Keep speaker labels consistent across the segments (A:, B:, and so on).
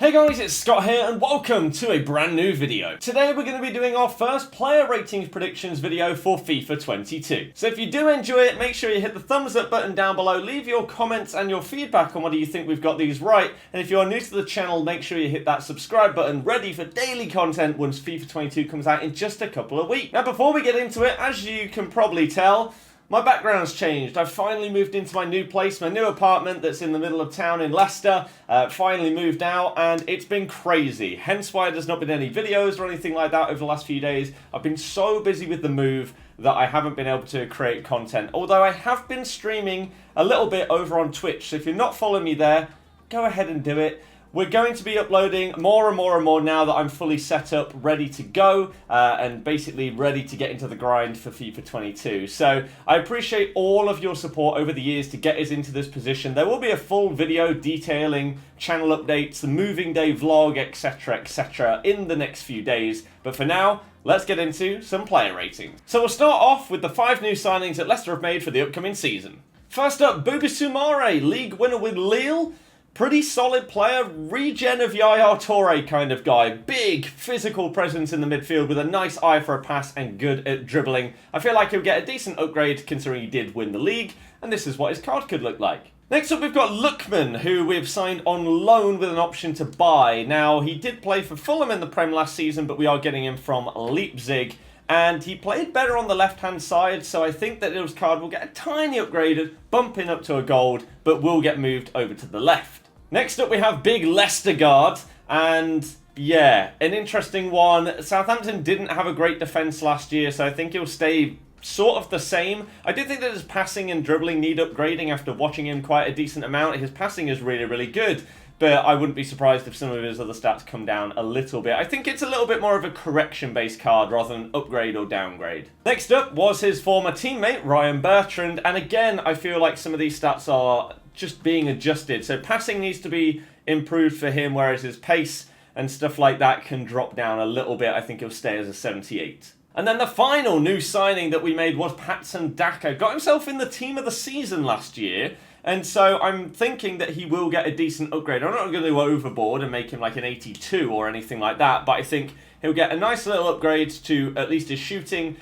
A: Hey guys, it's Scott here and welcome to a brand new video. Today we're going to be doing our first player ratings predictions video for FIFA 22. So if you do enjoy it, make sure you hit the thumbs up button down below, leave your comments and your feedback on whether you think we've got these right, and if you are new to the channel, make sure you hit that subscribe button ready for daily content once FIFA 22 comes out in just a couple of weeks. Now before we get into it, as you can probably tell, my background's changed. I've finally moved into my new place, my new apartment that's in the middle of town in Leicester. Finally moved out and it's been crazy. Hence why there's not been any videos or anything like that over the last few days. I've been so busy with the move that I haven't been able to create content. Although I have been streaming a little bit over on Twitch. So if you're not following me there, go ahead and do it. We're going to be uploading more and more now that I'm fully set up, ready to go, and basically ready to get into the grind for FIFA 22. So I appreciate all of your support over the years to get us into this position. There will be a full video detailing channel updates, the moving day vlog, etc, in the next few days. But for now, let's get into some player ratings. So we'll start off with the 5 new signings that Leicester have made for the upcoming season. First up, Buba Soumare, league winner with Lille. Pretty solid player, regen of Yaya Toure kind of guy. Big physical presence in the midfield with a nice eye for a pass and good at dribbling. I feel like he'll get a decent upgrade considering he did win the league, and this is what his card could look like. Next up we've got Lookman, who we've signed on loan with an option to buy. Now, he did play for Fulham in the Prem last season, but we are getting him from Leipzig. And he played better on the left-hand side, so I think that his card will get a tiny upgrade, bumping up to a gold, but will get moved over to the left. Next up we have big Vestergaard, and yeah, an interesting one. Southampton didn't have a great defence last year, so I think he'll stay sort of the same. I do think that his passing and dribbling need upgrading after watching him quite a decent amount. His passing is really good, but I wouldn't be surprised if some of his other stats come down a little bit. I think it's a little bit more of a correction-based card rather than upgrade or downgrade. Next up was his former teammate, Ryan Bertrand, and again, I feel like some of these stats are just being adjusted. So passing needs to be improved for him, whereas his pace and stuff like that can drop down a little bit. I think he'll stay as a 78. And then the final new signing that we made was Patson Daka. Got himself in the team of the season last year, and so I'm thinking that he will get a decent upgrade. I'm not going to go overboard and make him like an 82 or anything like that, but I think he'll get a nice little upgrade to at least his shooting,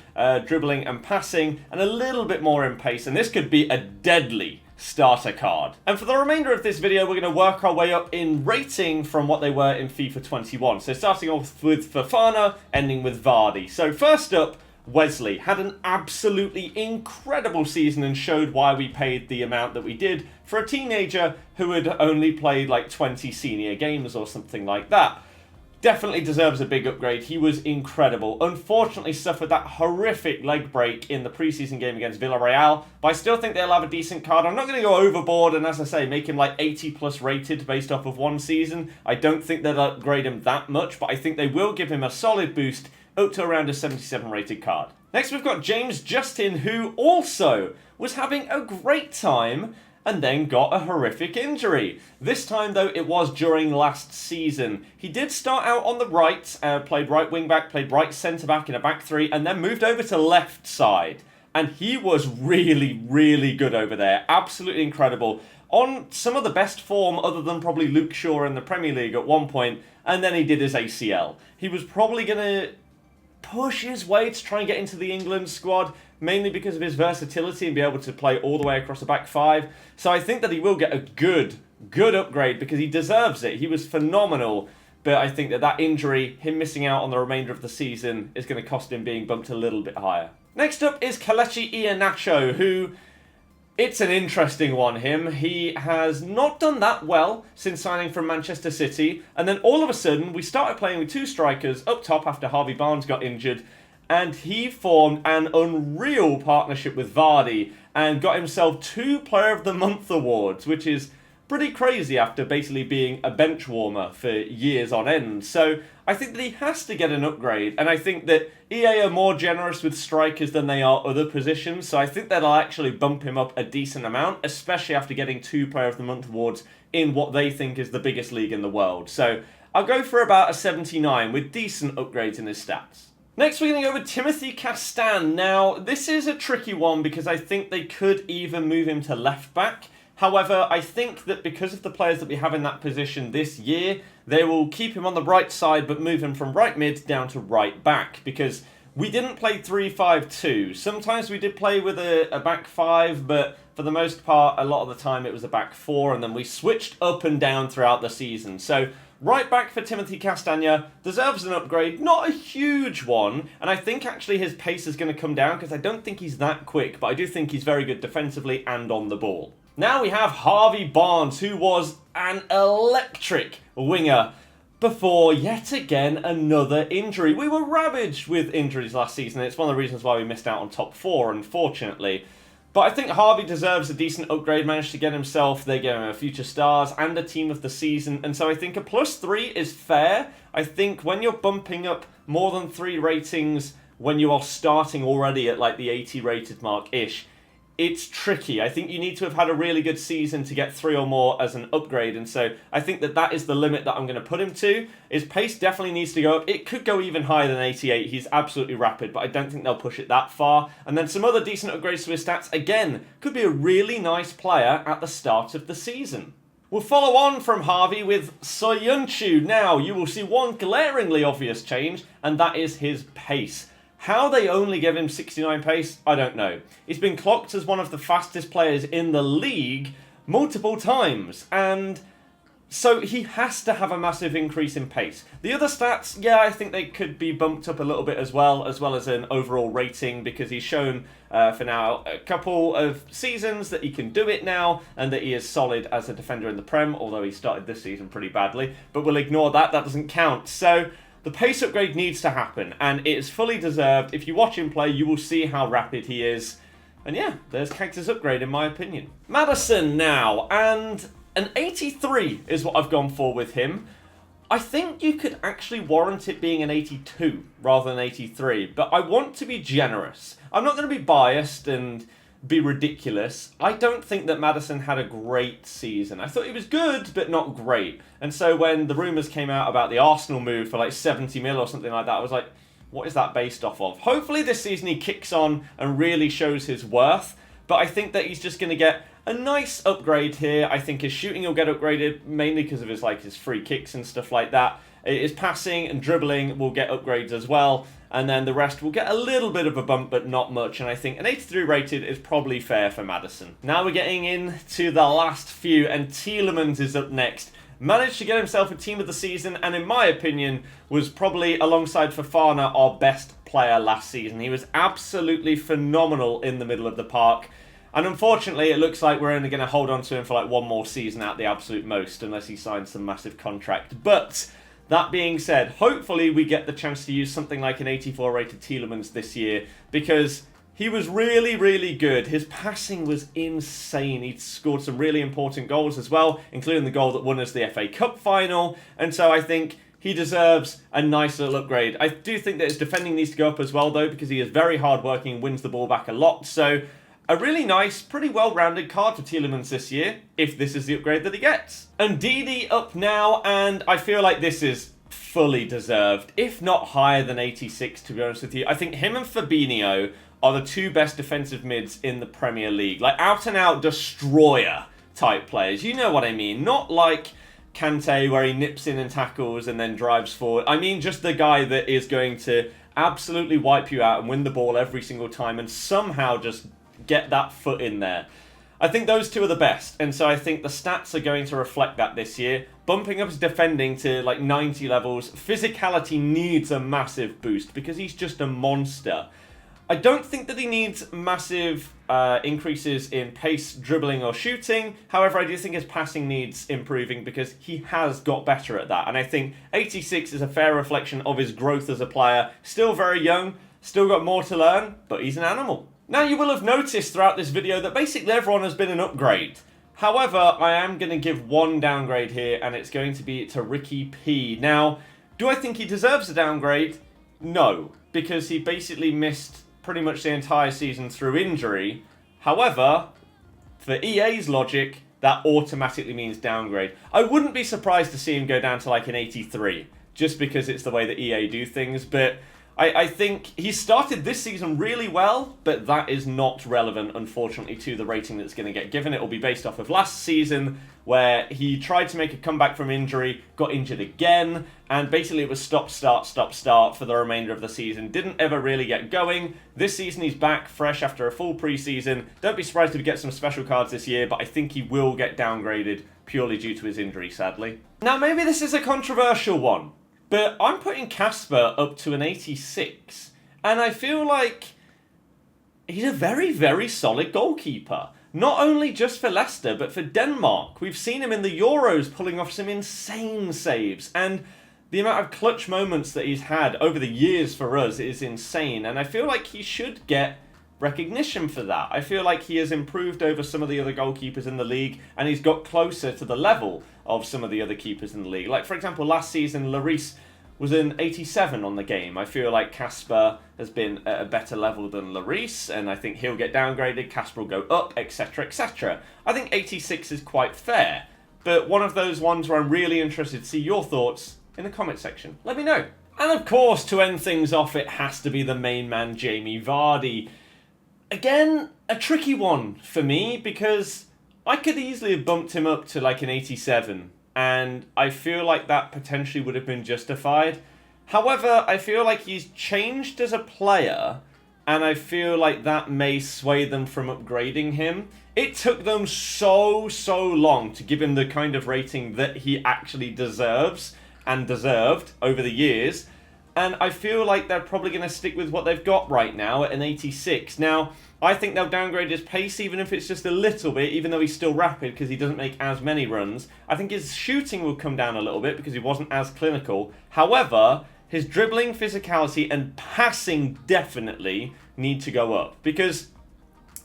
A: dribbling and passing, and a little bit more in pace, and this could be a deadly starter card. And for the remainder of this video, we're going to work our way up in rating from what they were in FIFA 21. So starting off with FOFANA, ending with Birdie. So first up, Wesley had an absolutely incredible season and showed why we paid the amount that we did for a teenager who had only played like 20 senior games or something like that. Definitely deserves a big upgrade. He was incredible. Unfortunately suffered that horrific leg break in the preseason game against Villarreal, but I still think they'll have a decent card. I'm not going to go overboard and, as I say, make him like 80 plus rated based off of one season. I don't think they'll upgrade him that much, but I think they will give him a solid boost up to around a 77 rated card. Next we've got James Justin, who also was having a great time and then got a horrific injury. This time, though, it was during last season. He did start out on the right, played right wing-back, played right centre-back in a back three, and then moved over to left side. And he was really good over there. Absolutely incredible. On some of the best form, other than probably Luke Shaw in the Premier League at one point, and then he did his ACL. He was probably going to push his way to try and get into the England squad, mainly because of his versatility and be able to play all the way across the back 5. So I think that he will get a good upgrade because he deserves it. He was phenomenal, but I think that injury, him missing out on the remainder of the season, is going to cost him being bumped a little bit higher. Next up is Kelechi Iheanacho, who, it's an interesting one, him. He has not done that well since signing from Manchester City, and then all of a sudden we started playing with 2 strikers up top after Harvey Barnes got injured, and he formed an unreal partnership with Birdie and got himself 2 Player of the Month awards, which is pretty crazy after basically being a bench warmer for years on end. So I think that he has to get an upgrade, and I think that EA are more generous with strikers than they are other positions, so I think that'll actually bump him up a decent amount, especially after getting 2 Player of the Month awards in what they think is the biggest league in the world. So I'll go for about a 79 with decent upgrades in his stats. Next, we're going to go with Timothy Castagne. Now, this is a tricky one because I think they could even move him to left back. However, I think that because of the players that we have in that position this year, they will keep him on the right side but move him from right mid down to right back, because we didn't play 3-5-2. Sometimes we did play with a back 5, but for the most part, a lot of the time it was a back 4, and then we switched up and down throughout the season. So right back for Timothy Castagne deserves an upgrade, not a huge one, and I think actually his pace is going to come down because I don't think he's that quick, but I do think he's very good defensively and on the ball. Now we have Harvey Barnes, who was an electric winger before yet again another injury. We were ravaged with injuries last season. It's one of the reasons why we missed out on top 4, unfortunately. But I think Harvey deserves a decent upgrade, managed to get himself, they gave him a future stars and a team of the season, and so I think a +3 is fair. I think when you're bumping up more than 3 ratings when you are starting already at like the 80 rated mark-ish, it's tricky. I think you need to have had a really good season to get 3 or more as an upgrade, and so I think that that is the limit that I'm going to put him to. His pace definitely needs to go up. It could go even higher than 88. He's absolutely rapid, but I don't think they'll push it that far. And then some other decent upgrades to his stats. Again, could be a really nice player at the start of the season. We'll follow on from Harvey with SOYUNCU. Now, you will see one glaringly obvious change, and that is his pace. How they only give him 69 pace, I don't know. He's been clocked as one of the fastest players in the league multiple times, and so he has to have a massive increase in pace. The other stats, yeah, I think they could be bumped up a little bit as well as an overall rating, because he's shown for now a couple of seasons that he can do it now, and that he is solid as a defender in the Prem, although he started this season pretty badly, but we'll ignore that, that doesn't count. So the pace upgrade needs to happen, and it is fully deserved. If you watch him play, you will see how rapid he is. And yeah, there's Cactus upgrade in my opinion. Maddison now, and an 83 is what I've gone for with him. I think you could actually warrant it being an 82 rather than 83, but I want to be generous. I'm not going to be biased and be ridiculous. I don't think that Maddison had a great season. I thought he was good, but not great. And so when the rumours came out about the Arsenal move for like 70 mil or something like that, I was like, what is that based off of? Hopefully this season he kicks on and really shows his worth, but I think that he's just going to get a nice upgrade here. I think his shooting will get upgraded, mainly because of his free kicks and stuff like that. His passing and dribbling will get upgrades as well, and then the rest will get a little bit of a bump, but not much, and I think an 83 rated is probably fair for Maddison. Now we're getting into the last few, and TIELEMANS is up next. Managed to get himself a team of the season, and in my opinion, was probably, alongside FOFANA, our best player last season. He was absolutely phenomenal in the middle of the park. And unfortunately, it looks like we're only going to hold on to him for like one more season at the absolute most, unless he signs some massive contract. But that being said, hopefully we get the chance to use something like an 84 rated TIELEMANS this year, because he was really, really good. His passing was insane. He'd scored some really important goals as well, including the goal that won us the FA Cup final. And so I think he deserves a nice little upgrade. I do think that his defending needs to go up as well, though, because he is very hard-working, wins the ball back a lot. So a really nice, pretty well-rounded card for TIELEMANS this year, if this is the upgrade that he gets. NDIDI up now, and I feel like this is fully deserved, if not higher than 86, to be honest with you. I think him and Fabinho are the 2 best defensive mids in the Premier League. Like, out-and-out destroyer type players. You know what I mean. Not like Kante, where he nips in and tackles and then drives forward. I mean just the guy that is going to absolutely wipe you out and win the ball every single time and somehow just get that foot in there. I think those 2 are the best, and so I think the stats are going to reflect that this year. Bumping up his defending to like 90 levels. Physicality needs a massive boost because he's just a monster. I don't think that he needs massive increases in pace, dribbling or shooting. However, I do think his passing needs improving because he has got better at that. And I think 86 is a fair reflection of his growth as a player. Still very young, still got more to learn, but he's an animal. Now, you will have noticed throughout this video that basically everyone has been an upgrade. However, I am going to give one downgrade here, and it's going to be to Ricky P. Now, do I think he deserves a downgrade? No, because he basically missed pretty much the entire season through injury. However, for EA's logic, that automatically means downgrade. I wouldn't be surprised to see him go down to like an 83, just because it's the way that EA do things, but I think he started this season really well, but that is not relevant, unfortunately, to the rating that's going to get given. It will be based off of last season, where he tried to make a comeback from injury, got injured again, and basically it was stop, start, stop, start for the remainder of the season. Didn't ever really get going. This season he's back fresh after a full pre-season. Don't be surprised if he gets some special cards this year, but I think he will get downgraded purely due to his injury, sadly. Now, maybe this is a controversial one, but I'm putting Kasper up to an 86, and I feel like he's a very, very solid goalkeeper. Not only just for Leicester, but for Denmark. We've seen him in the Euros pulling off some insane saves, and the amount of clutch moments that he's had over the years for us is insane, and I feel like he should get recognition for that. I feel like he has improved over some of the other goalkeepers in the league, and he's got closer to the level of some of the other keepers in the league. Like, for example, last season, Lloris was an 87 on the game. I feel like Kasper has been at a better level than Lloris, and I think he'll get downgraded, Kasper will go up, etc, etc. I think 86 is quite fair, but one of those ones where I'm really interested to see your thoughts in the comment section. Let me know. And of course, to end things off, it has to be the main man, Jamie Vardy. Again, a tricky one for me, because I could easily have bumped him up to like an 87, and I feel like that potentially would have been justified. However, I feel like he's changed as a player, and I feel like that may sway them from upgrading him. It took them so long to give him the kind of rating that he actually deserves and deserved over the years. And I feel like they're probably going to stick with what they've got right now at an 86. Now, I think they'll downgrade his pace, even if it's just a little bit, even though he's still rapid because he doesn't make as many runs. I think his shooting will come down a little bit because he wasn't as clinical. However, his dribbling, physicality, and passing definitely need to go up, because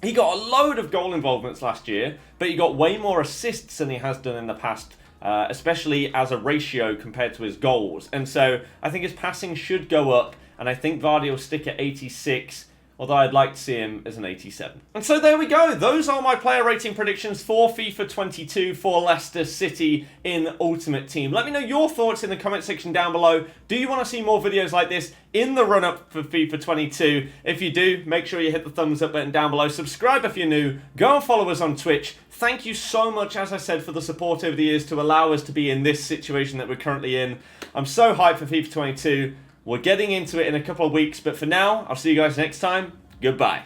A: he got a load of goal involvements last year, but he got way more assists than he has done in the past, especially as a ratio compared to his goals. And so I think his passing should go up, and I think Vardy will stick at 86, although I'd like to see him as an 87. And so there we go. Those are my player rating predictions for FIFA 22 for Leicester City in Ultimate Team. Let me know your thoughts in the comment section down below. Do you want to see more videos like this in the run-up for FIFA 22? If you do, make sure you hit the thumbs up button down below. Subscribe if you're new. Go and follow us on Twitch. Thank you so much, as I said, for the support over the years to allow us to be in this situation that we're currently in. I'm so hyped for FIFA 22. We're getting into it in a couple of weeks, but for now, I'll see you guys next time. Goodbye.